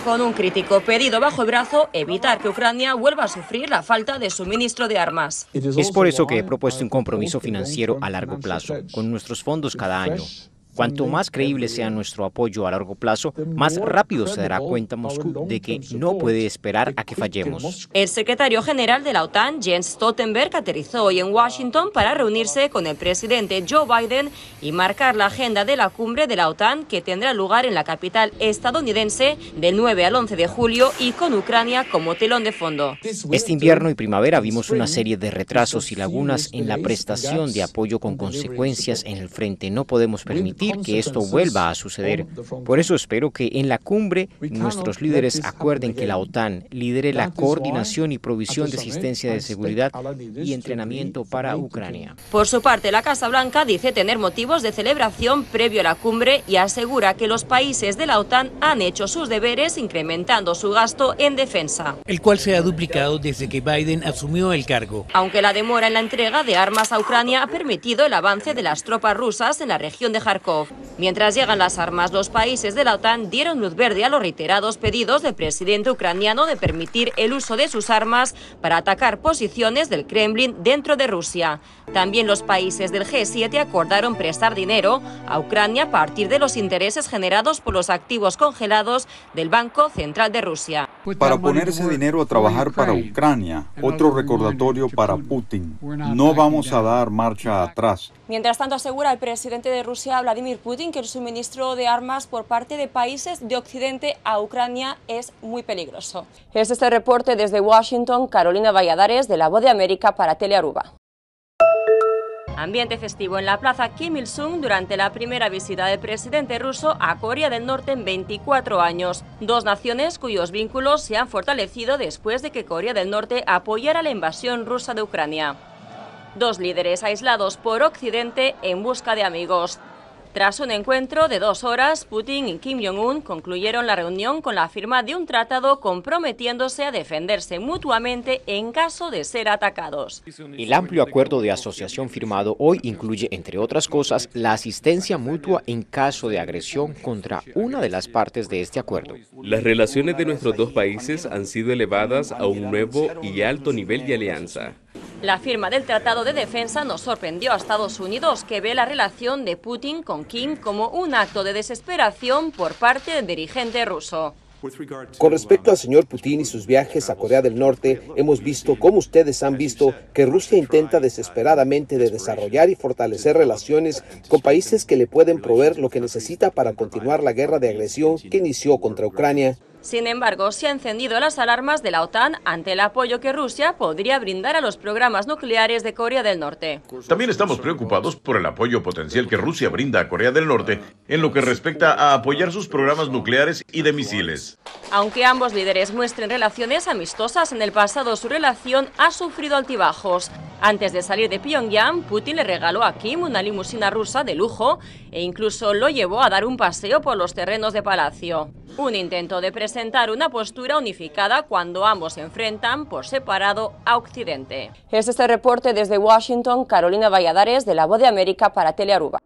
Con un crítico pedido bajo el brazo, evitar que Ucrania vuelva a sufrir la falta de suministro de armas. Es por eso que he propuesto un compromiso financiero a largo plazo, con nuestros fondos cada año. Cuanto más creíble sea nuestro apoyo a largo plazo, más rápido se dará cuenta Moscú de que no puede esperar a que fallemos. El secretario general de la OTAN, Jens Stoltenberg, aterrizó hoy en Washington para reunirse con el presidente Joe Biden y marcar la agenda de la cumbre de la OTAN que tendrá lugar en la capital estadounidense del 9 al 11 de julio y con Ucrania como telón de fondo. Este invierno y primavera vimos una serie de retrasos y lagunas en la prestación de apoyo con consecuencias en el frente. No podemos permitir que esto vuelva a suceder. Por eso espero que en la cumbre nuestros líderes acuerden que la OTAN lidere la coordinación y provisión de asistencia de seguridad y entrenamiento para Ucrania. Por su parte, la Casa Blanca dice tener motivos de celebración previo a la cumbre y asegura que los países de la OTAN han hecho sus deberes incrementando su gasto en defensa, el cual se ha duplicado desde que Biden asumió el cargo. Aunque la demora en la entrega de armas a Ucrania ha permitido el avance de las tropas rusas en la región de Kharkov. Mientras llegan las armas, los países de la OTAN dieron luz verde a los reiterados pedidos del presidente ucraniano de permitir el uso de sus armas para atacar posiciones del Kremlin dentro de Rusia. También los países del G7 acordaron prestar dinero a Ucrania a partir de los intereses generados por los activos congelados del Banco Central de Rusia. Para poner ese dinero a trabajar para Ucrania, otro recordatorio para Putin. No vamos a dar marcha atrás. Mientras tanto, asegura el presidente de Rusia, Vladimir Putin, que el suministro de armas por parte de países de Occidente a Ucrania es muy peligroso. Es este reporte desde Washington, Carolina Valladares, de La Voz de América para Telearuba. Ambiente festivo en la plaza Kim Il-sung durante la primera visita del presidente ruso a Corea del Norte en 24 años. Dos naciones cuyos vínculos se han fortalecido después de que Corea del Norte apoyara la invasión rusa de Ucrania. Dos líderes aislados por Occidente en busca de amigos. Tras un encuentro de 2 horas, Putin y Kim Jong-un concluyeron la reunión con la firma de un tratado comprometiéndose a defenderse mutuamente en caso de ser atacados. El amplio acuerdo de asociación firmado hoy incluye, entre otras cosas, la asistencia mutua en caso de agresión contra una de las partes de este acuerdo. Las relaciones de nuestros dos países han sido elevadas a un nuevo y alto nivel de alianza. La firma del Tratado de Defensa no sorprendió a Estados Unidos, que ve la relación de Putin con Kim como un acto de desesperación por parte del dirigente ruso. Con respecto al señor Putin y sus viajes a Corea del Norte, hemos visto, como ustedes han visto, que Rusia intenta desesperadamente de desarrollar y fortalecer relaciones con países que le pueden proveer lo que necesita para continuar la guerra de agresión que inició contra Ucrania. Sin embargo, se han encendido las alarmas de la OTAN ante el apoyo que Rusia podría brindar a los programas nucleares de Corea del Norte. También estamos preocupados por el apoyo potencial que Rusia brinda a Corea del Norte en lo que respecta a apoyar sus programas nucleares y de misiles. Aunque ambos líderes muestren relaciones amistosas, en el pasado su relación ha sufrido altibajos. Antes de salir de Pyongyang, Putin le regaló a Kim una limusina rusa de lujo e incluso lo llevó a dar un paseo por los terrenos de palacio. Un intento de presentar una postura unificada cuando ambos se enfrentan por separado a Occidente. Es este reporte desde Washington, Carolina Valladares, de La Voz de América para Telearuba.